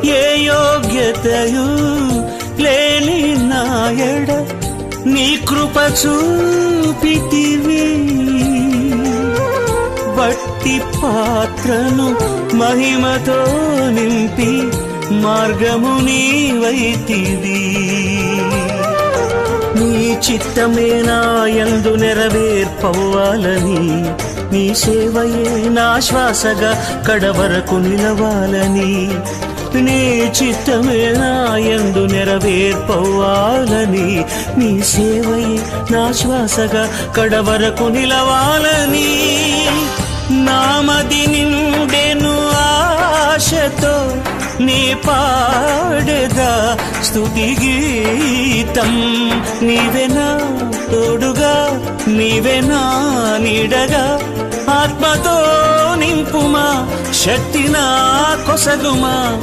ఏ యోగ్యతయు లేని నాయడ నీ కృప చూపితివి. వట్టి పాత్రను మహిమతో నింపి మార్గము నీవైతివి. నీ చిత్తమే నా యందు నెరవేర్పవ్వాలని, నీ సేవయే నా శ్వాసగా కడవరకు నిలవాలని. నీ చిత్తమే నా యందు నెరవేర్పవ్వాలని, నీ సేవయే నా శ్వాసగా కడవరకు నిలవాలని. నామది నిండెను ఆశతో నీ పాడెదా స్తుతి గీతం. నీవెనా తోడుగా, నీవెనా నీడగా, ఆత్మతో నింపుమా, శక్తి నా కొసగుమా.